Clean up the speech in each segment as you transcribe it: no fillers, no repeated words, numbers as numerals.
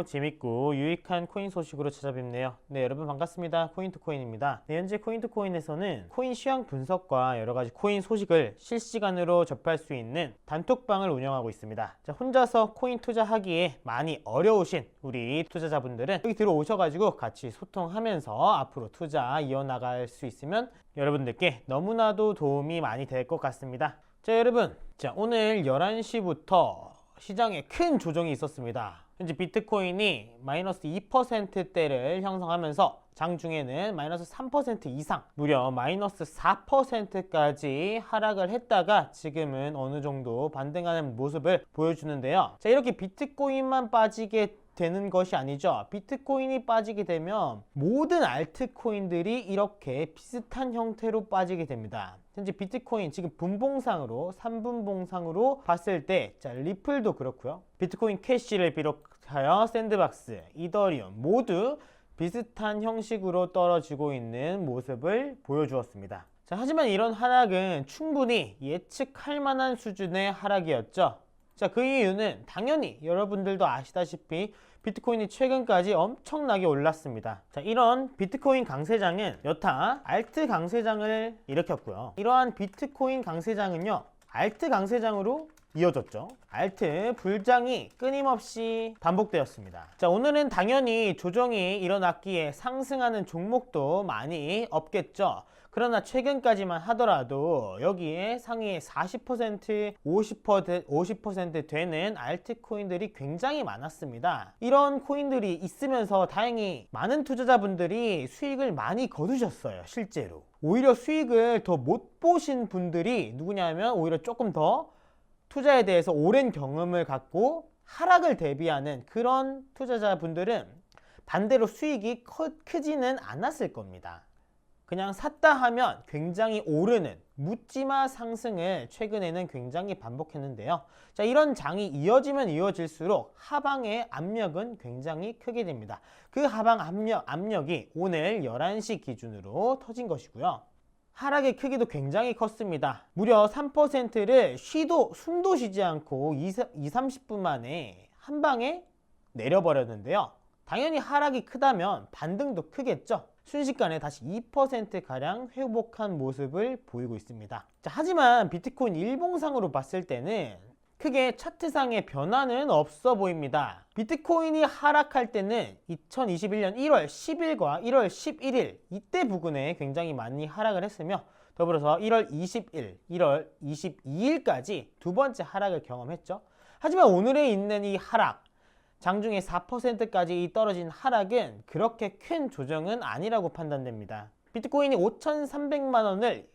재밌고 유익한 코인 소식으로 찾아뵙네요. 네, 여러분 반갑습니다. 코인투코인입니다. 네, 현재 코인투코인에서는 코인 시황 분석과 여러가지 코인 소식을 실시간으로 접할 수 있는 단톡방을 운영하고 있습니다. 자, 혼자서 코인 투자하기에 많이 어려우신 우리 투자자분들은 여기 들어오셔가지고 같이 소통하면서 앞으로 투자 이어나갈 수 있으면 여러분들께 너무나도 도움이 많이 될 것 같습니다. 자, 여러분, 오늘 11시부터 시장에 큰 조정이 있었습니다. 현재 비트코인이 마이너스 2%대를 형성하면서 장중에는 마이너스 3% 이상, 무려 마이너스 4%까지 하락을 했다가 지금은 어느 정도 반등하는 모습을 보여주는데요. 자, 이렇게 비트코인만 빠지게 되는 것이 아니죠. 비트코인이 빠지게 되면 모든 알트코인들이 이렇게 비슷한 형태로 빠지게 됩니다. 현재 비트코인 지금 분봉상으로 3분봉상으로 봤을 때, 자, 리플도 그렇고요. 비트코인 캐시를 비롯하여 샌드박스, 이더리움 모두 비슷한 형식으로 떨어지고 있는 모습을 보여주었습니다. 자, 하지만 이런 하락은 충분히 예측할 만한 수준의 하락이었죠. 자, 그 이유는 당연히 여러분들도 아시다시피 비트코인이 최근까지 엄청나게 올랐습니다. 자, 이런 비트코인 강세장은 여타 알트 강세장을 일으켰고요. 이러한 비트코인 강세장은요, 알트 강세장으로 이어졌죠. 알트 불장이 끊임없이 반복되었습니다. 자, 오늘은 당연히 조정이 일어났기에 상승하는 종목도 많이 없겠죠. 그러나 최근까지만 하더라도 여기에 상위에 40%, 50% 되는 알트코인들이 굉장히 많았습니다. 이런 코인들이 있으면서 다행히 많은 투자자분들이 수익을 많이 거두셨어요. 실제로. 오히려 수익을 더 못 보신 분들이 누구냐면 오히려 조금 더 투자에 대해서 오랜 경험을 갖고 하락을 대비하는 그런 투자자분들은 반대로 수익이 크지는 않았을 겁니다. 그냥 샀다 하면 굉장히 오르는 묻지마 상승을 최근에는 굉장히 반복했는데요. 자, 이런 장이 이어지면 이어질수록 하방의 압력은 굉장히 크게 됩니다. 그 하방 압력이 오늘 11시 기준으로 터진 것이고요. 하락의 크기도 굉장히 컸습니다. 무려 3%를 숨도 쉬지 않고 30분 만에 한 방에 내려버렸는데요. 당연히 하락이 크다면 반등도 크겠죠. 순식간에 다시 2%가량 회복한 모습을 보이고 있습니다. 자, 하지만 비트코인 일봉상으로 봤을 때는 크게 차트상의 변화는 없어 보입니다. 비트코인이 하락할 때는 2021년 1월 10일과 1월 11일 이때 부근에 굉장히 많이 하락을 했으며 더불어서 1월 20일, 1월 22일까지 두 번째 하락을 경험했죠. 하지만 오늘에 있는 이 하락, 장중에 4%까지 떨어진 하락은 그렇게 큰 조정은 아니라고 판단됩니다. 비트코인이 5,300만 원을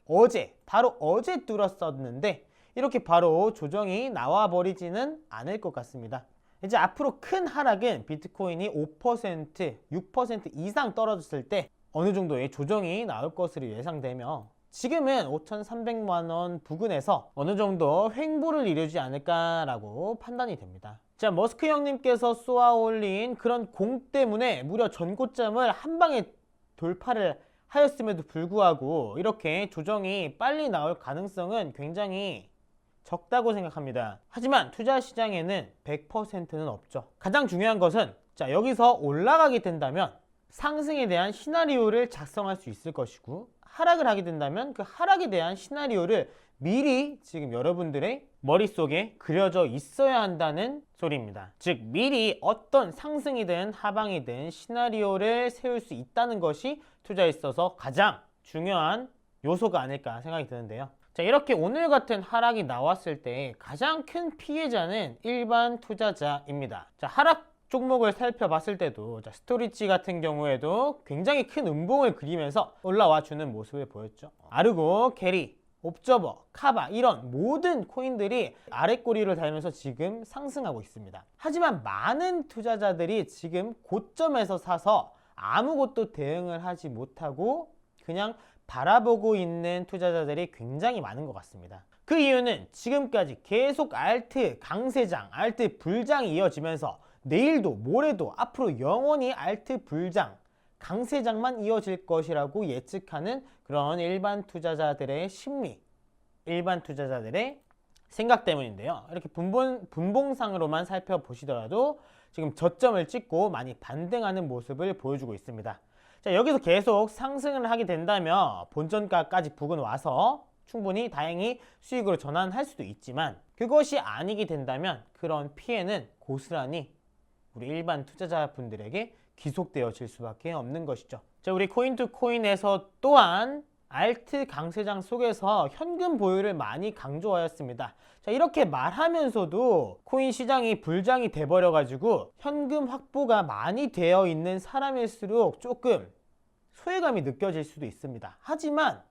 바로 어제 뚫었었는데 이렇게 바로 조정이 나와버리지는 않을 것 같습니다. 이제 앞으로 큰 하락은 비트코인이 5%, 6% 이상 떨어졌을 때 어느 정도의 조정이 나올 것으로 예상되며 지금은 5,300만 원 부근에서 어느 정도 횡보를 이루지 않을까라고 판단이 됩니다. 자, 머스크 형님께서 쏘아 올린 그런 공 때문에 무려 전고점을 한 방에 돌파를 하였음에도 불구하고 이렇게 조정이 빨리 나올 가능성은 굉장히 적다고 생각합니다. 하지만 투자 시장에는 100%는 없죠. 가장 중요한 것은 자, 여기서 올라가게 된다면 상승에 대한 시나리오를 작성할 수 있을 것이고 하락을 하게 된다면 그 하락에 대한 시나리오를 미리 지금 여러분들의 머릿속에 그려져 있어야 한다는 소리입니다. 즉 미리 어떤 상승이든 하방이든 시나리오를 세울 수 있다는 것이 투자에 있어서 가장 중요한 요소가 아닐까 생각이 드는데요. 자, 이렇게 오늘 같은 하락이 나왔을 때 가장 큰 피해자는 일반 투자자입니다. 자, 하락 종목을 살펴봤을 때도 자, 스토리지 같은 경우에도 굉장히 큰 음봉을 그리면서 올라와 주는 모습을 보였죠. 아르고, 게리, 옵저버, 카바 이런 모든 코인들이 아랫꼬리를 달면서 지금 상승하고 있습니다. 하지만 많은 투자자들이 지금 고점에서 사서 아무것도 대응을 하지 못하고 그냥 바라보고 있는 투자자들이 굉장히 많은 것 같습니다. 그 이유는 지금까지 계속 알트 강세장, 알트 불장이 이어지면서 내일도 모레도 앞으로 영원히 알트 불장, 강세장만 이어질 것이라고 예측하는 그런 일반 투자자들의 심리, 일반 투자자들의 생각 때문인데요. 이렇게 분봉상으로만 살펴보시더라도 지금 저점을 찍고 많이 반등하는 모습을 보여주고 있습니다. 자, 여기서 계속 상승을 하게 된다면 본전가까지 부근 와서 충분히 다행히 수익으로 전환할 수도 있지만, 그것이 아니게 된다면 그런 피해는 고스란히 우리 일반 투자자분들에게 귀속되어질 수밖에 없는 것이죠. 자, 우리 코인투코인에서 또한 알트 강세장 속에서 현금 보유를 많이 강조하였습니다. 자, 이렇게 말하면서도 코인 시장이 불장이 돼버려가지고 현금 확보가 많이 되어 있는 사람일수록 조금 소외감이 느껴질 수도 있습니다. 하지만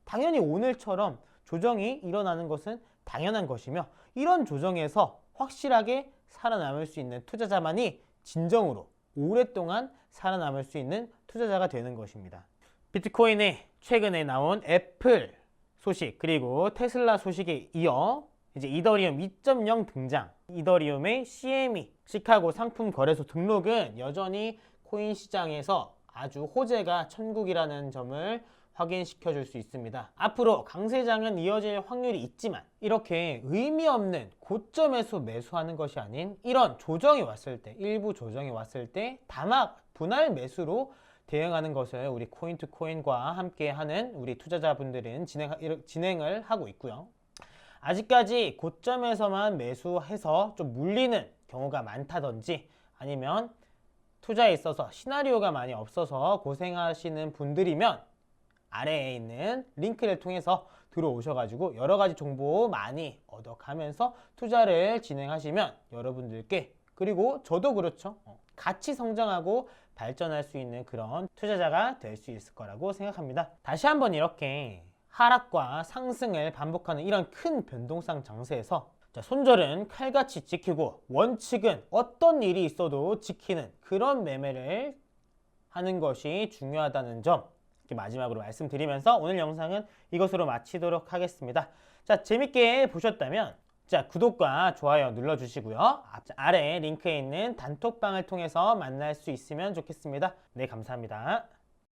당연히 오늘처럼 조정이 일어나는 것은 당연한 것이며, 이런 조정에서 확실하게 살아남을 수 있는 투자자만이 진정으로 오랫동안 살아남을 수 있는 투자자가 되는 것입니다. 비트코인에 최근에 나온 애플 소식, 그리고 테슬라 소식에 이어 이제 이더리움 2.0 등장, 이더리움의 CME 시카고 상품 거래소 등록은 여전히 코인 시장에서 아주 호재가 천국이라는 점을 확인시켜 줄 수 있습니다. 앞으로 강세장은 이어질 확률이 있지만, 이렇게 의미 없는 고점에서 매수하는 것이 아닌 이런 조정이 왔을 때, 일부 조정이 왔을 때 다막 분할 매수로 대응하는 것을 우리 코인투코인과 함께 하는 우리 투자자분들은 진행을 하고 있고요. 아직까지 고점에서만 매수해서 좀 물리는 경우가 많다든지, 아니면 투자에 있어서 시나리오가 많이 없어서 고생하시는 분들이면 아래에 있는 링크를 통해서 들어오셔가지고 여러가지 정보 많이 얻어가면서 투자를 진행하시면 여러분들께, 그리고 저도 그렇죠, 같이 성장하고 발전할 수 있는 그런 투자자가 될 수 있을 거라고 생각합니다. 다시 한번 이렇게 하락과 상승을 반복하는 이런 큰 변동성 장세에서, 자, 손절은 칼같이 지키고 원칙은 어떤 일이 있어도 지키는 그런 매매를 하는 것이 중요하다는 점 이렇게 마지막으로 말씀드리면서 오늘 영상은 이것으로 마치도록 하겠습니다. 자, 재밌게 보셨다면 자, 구독과 좋아요 눌러주시고요. 아래 링크에 있는 단톡방을 통해서 만날 수 있으면 좋겠습니다. 네, 감사합니다.